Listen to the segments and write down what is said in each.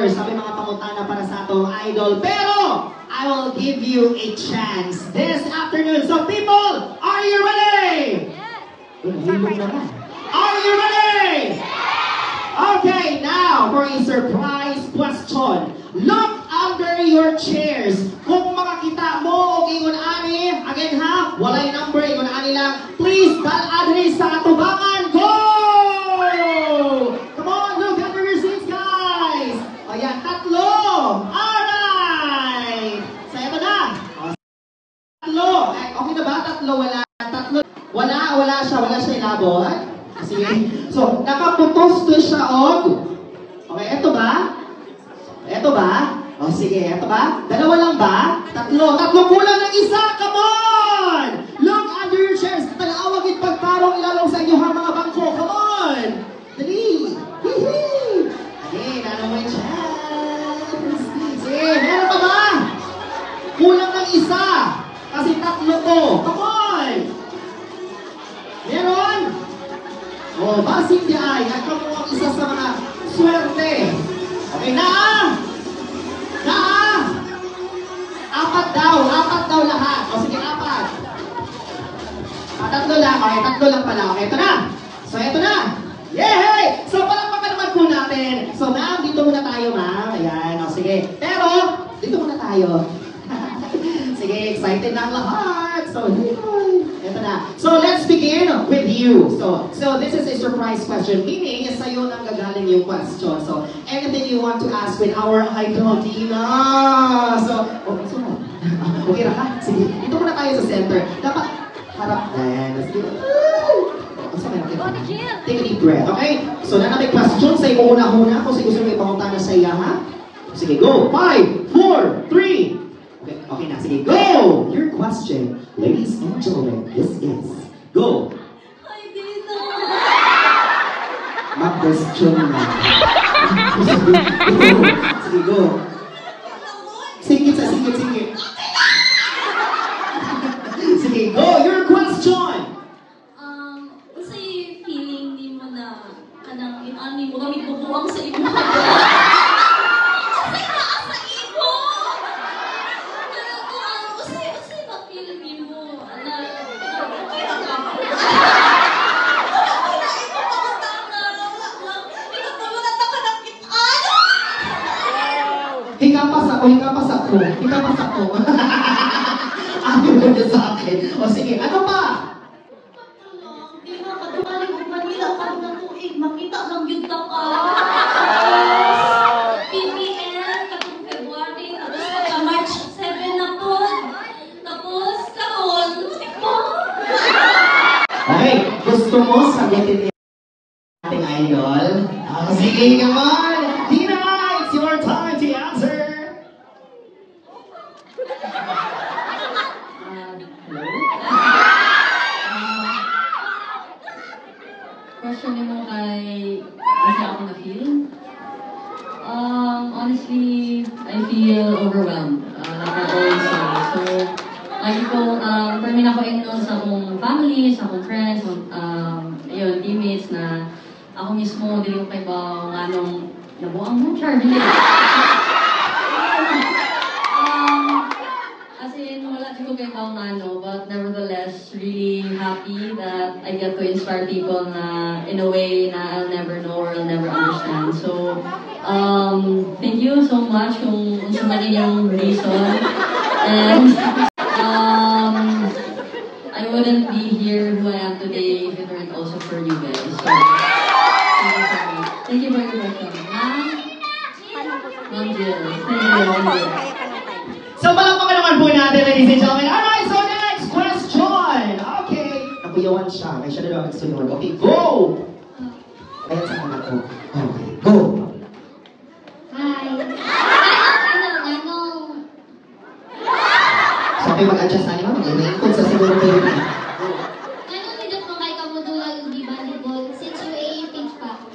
Sabi mga pangutana para sa atong idol. Pero, I will give you a chance this afternoon. So people, are you ready? Are you ready? Okay, now for a surprise question. Look under your chairs. Kung makakita mo o ingon ani, again ha, walay number, ingon ani lang. Please, dal-adri sa atubangan. Go! Come on, look under your seats, guys. O yan, tatlo. Alright. So, ito na. O, tatlo. Okay na ba? Tatlo, wala. Tatlo. Wala siya ilabot. Sige. So, nakaputos to siya og. Okay, ito ba? Ito ba? O sige, ito ba? Dalawa lang ba? Tatlo. Tatlo kulang ng isa. Come on! Look under your chairs. Tagaawag it pagtarong ilalong sa inyo ha mga bangko. Come on! Dali! Hihi! Okay, nalo mo yung chance. Sige, meron pa ba? Kulang ng isa. Kasi tatlo to. Come on! Meron? O, basing di ay. Nagkamu ang isa sa mga swerte. Okay, apat daw lahat. O sige, apat. Tatlo lang, okay, tatlo lang pala. Okay, ito na. So, ito na. Yay! So, palakpakan naman po natin. So, ma'am, dito muna tayo, ma'am. Ayan, o sige. Pero, dito muna tayo. Sige, excited na ang lahat. So, ito na. So, let's begin with you. So this is a surprise question. Meaning, sa'yo nang gagaling yung question. So, anything you want to ask with our idol, Tina. So, okay na ka? Sige, dito muna tayo sa center. Dapat, harap. Ayan, sige. Take a deep breath, okay? So, na may question sa iyo una-una. Kung gusto mo ipangutana sa iya, ha? Sige, go! 5, 4, 3, Okay na, sige, go! Your question, ladies and gentlemen, this is, go! Hi, Dina! Mag-question na. Sige, go! Singit. Sige, go! Your question! Kasi feeling di mo na kanang inani mo kami bubuang sa imo. Hikapas ako. Ayaw mo na sa akin. O sige, ano pa? Di ba, katumaling kong Manila ka ng tuig, makita lang yung taka. PPL, katong February, tapos pagka-March 7 na po. Tapos, karon, ito. Okay, gusto mo sagutin ating idol? Sige, come on! Tina, it's your time to answer! Question mo kay kasi ako na-feel? Honestly, I feel overwhelmed. Like I always say. So, lagi ko, permin ako inon sa akong family, sa akong friends, ayun, teammates na ako mismo, dili ko kay ba anong nabuang mo, char, dili. As in, wala ko kay ba ano, but nevertheless, really happy that I get to inspire people na in a way na I'll never know or I'll never understand. So, thank you so much kung unsa man yung reason. And I wouldn't be here who I am today if it weren't also for you guys. So, thank you for your question. Ma'am Jill. Thank you. So, palakpakan naman po natin, ladies and gentlemen. Alright, so next question. Okay. Nakuyawan siya. May siya na daw ang sunod. Okay, go! Ayan sa anak ko. Okay, go! Hi. So, okay, mag-adjust na naman. Mag-iikot sa siguro kayo na. Anong nidot mo kay kamudulang di volleyball since UAAP pa?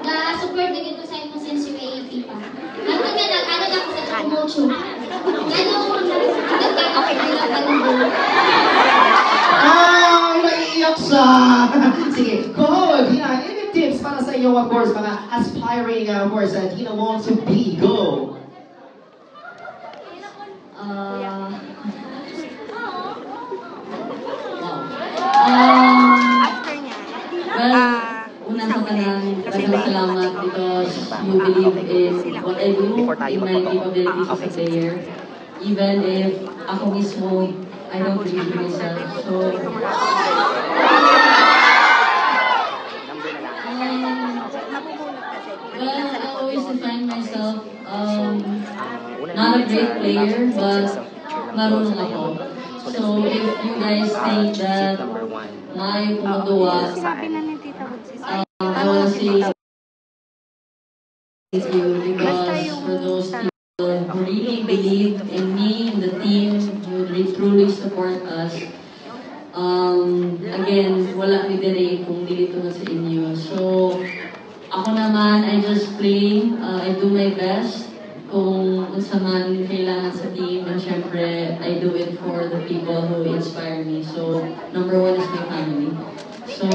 Na-support na gito sa imo since UAAP pa. Ano nga nag-ano na ko sa promotion? Ganong Ay, naiiyak siya! Sige, go! Hina, any tips para sa iyo? inyong, of course, mga aspiring, of course, Dina Wong to be? Go! Wow. Well, una sa tanan, daghang salamat because you believe in what I do, in my capabilities as a player. Even if ako mismo, I don't believe in myself. So, well, I always define myself not a great player, but marunong ako. So, if you guys think that my pumagawa, I want to say thank you because for those people who really believe in me, in the team, who truly support us. Again, wala ni dire kung dito na sa inyo. So, ako naman, I just play, I do my best. Kung unsa man kailangan sa team, and syempre, I do it for the people who inspire me. So, number one is my family. So,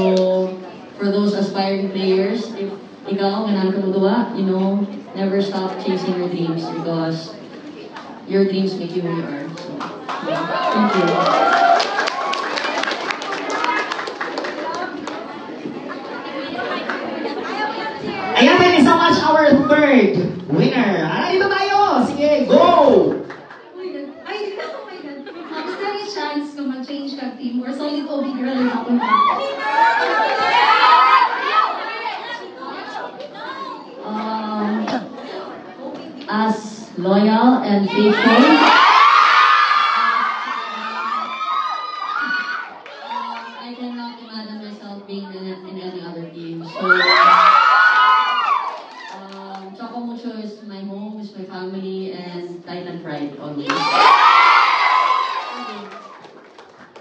for those aspiring players, if ikaw, kailangan ka magawa, you know, never stop chasing your dreams because your dreams make you who you are. So, thank you. Ayan, thank you so much, our third winner. Dito tayo! Sige, go! Ay, oh my God. Is there a chance na mag-change ka team or solid OB girl na ako na? As loyal and faithful, I cannot imagine myself being in any other team. So, Choco Mucho is my home, is my family, and Titan Pride always.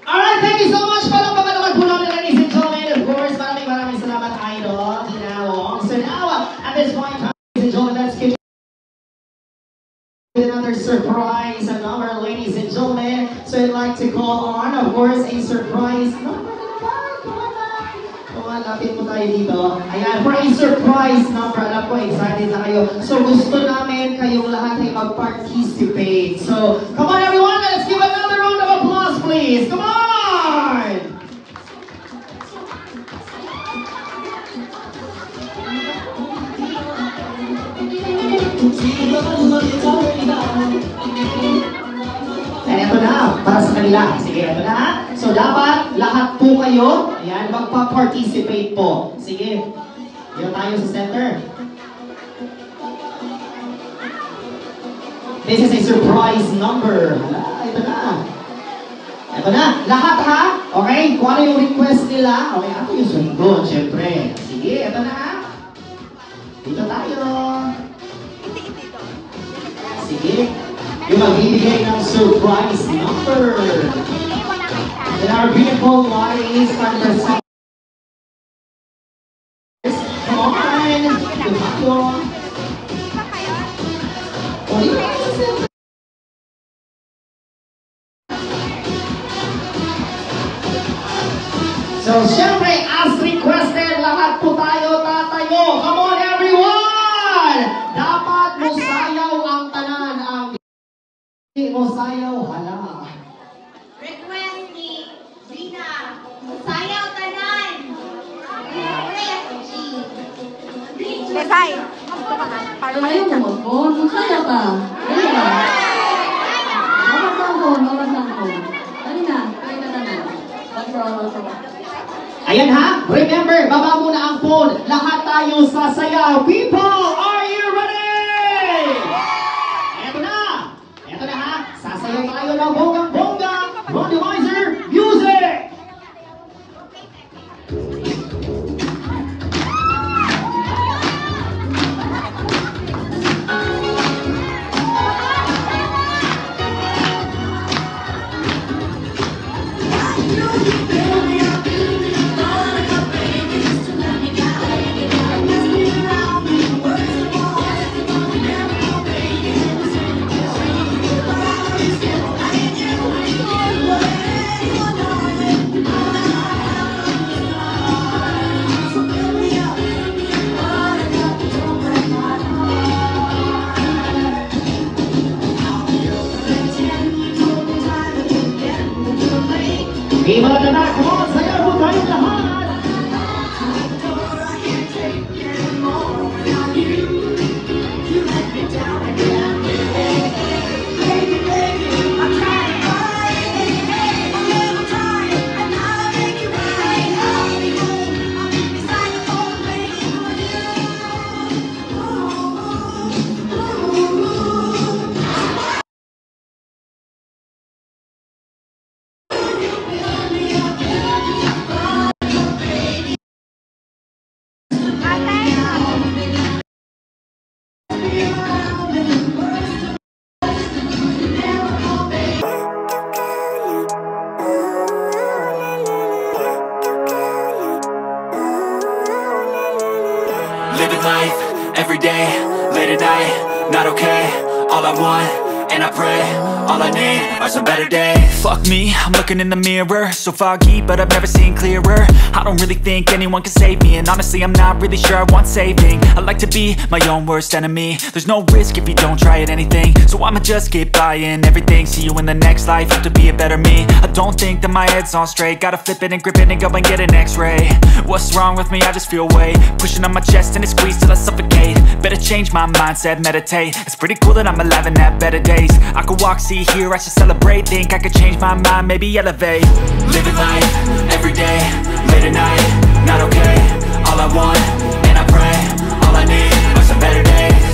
Alright, thank you so much. Palakpakan naman po namin, ladies and gentlemen. Of course, maraming salamat, Idol. Dina Wong. So now, at this point, ladies and gentlemen, let's get another surprise number, ladies and gentlemen. So I'd like to call on, of course, a surprise number. Come on, lapit mo tayo dito. Ayan, for a surprise number. Alam ko, excited na kayo. So gusto namin kayong lahat ay mag-participate. So, come on everyone, let's give another round of applause, please. Come on! And ito na, para sa kanila. Sige, ito na. So, dapat lahat po kayo, ayan, magpa-participate po. Sige, dito tayo sa center. This is a surprise number. Hala, ito na. Ito na, lahat ha. Okay, kung ano yung request nila. Okay, ako yung sunod, syempre. Sige, ito na. Dito tayo. Sige, yung magbibigay ng surprise number. And our beautiful ladies and the come on! Dito tayo. So, syempre, as requested, lahat po tayo tatayo. Come on, everyone! Dapat musayaw ang tanan. Ang musayaw, hala. Request ni Gina, musayaw tanan. Request G. Desay. Ayaw mo mag-phone, magsaya ka. Dali ka. Mabasang ko. Dali na, kaya na naman. Ayan ha, remember, baba muna ang phone. Lahat tayo sasayaw. People, are you ready? Eto na ha, sasayaw tayo ng bonggang-bongga. Randomizer, music! Game on the back wall, sayaw po tayong lahat! Living life, every day, late at night, not okay. All I want, and I pray, all I need are some better days. Fuck me, I'm looking in the mirror, so foggy, but I've never seen clearer. I don't really think anyone can save me, and honestly I'm not really sure I want saving. I like to be my own worst enemy. There's no risk if you don't try at anything, so I'ma just keep buying everything. See you in the next life, have to be a better me. I don't think that my head's on straight, gotta flip it and grip it and go and get an x-ray. What's wrong with me? I just feel weight pushing on my chest and it squeezes till I suffocate. Better change my mindset, meditate. It's pretty cool that I'm alive and have better days. I could walk, see, hear, I should celebrate. Think I could change my mind, maybe elevate. Living life, every day, late at night, not okay. All I want, and I pray, all I need are some better days.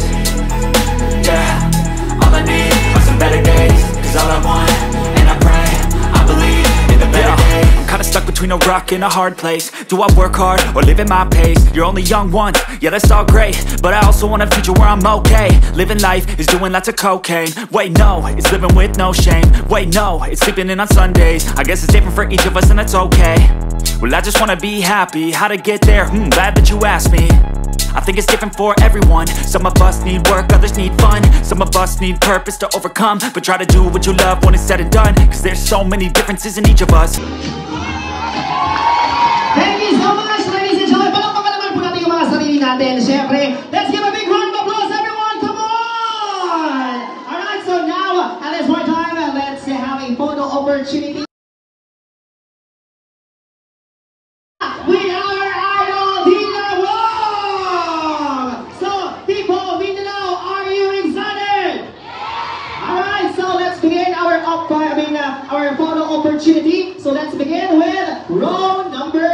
Yeah, all I need are some better days. Cause all I want, and I pray, I believe in the better days. I'm kinda stuck between a rock and a hard place. Do I work hard or live at my pace? You're only young once, yeah that's all great, but I also want a future where I'm okay. Living life is doing lots of cocaine. Wait no, it's living with no shame. Wait no, it's sleeping in on Sundays. I guess it's different for each of us and that's okay. Well I just wanna be happy, how to get there? Glad that you asked me. I think it's different for everyone. Some of us need work, others need fun. Some of us need purpose to overcome. But try to do what you love when it's said and done, cause there's so many differences in each of us. Thank you so much, ladies and gentlemen. Palakpakan naman po natin yung mga sarili natin. Siyempre, let's give a big round of applause, everyone. Come on! Alright, so now, at this point time, let's have a photo opportunity with our idol, Dina Wong! So, people, Mindanao, are you excited? Alright, so let's begin our photo opportunity. So let's begin with Rome.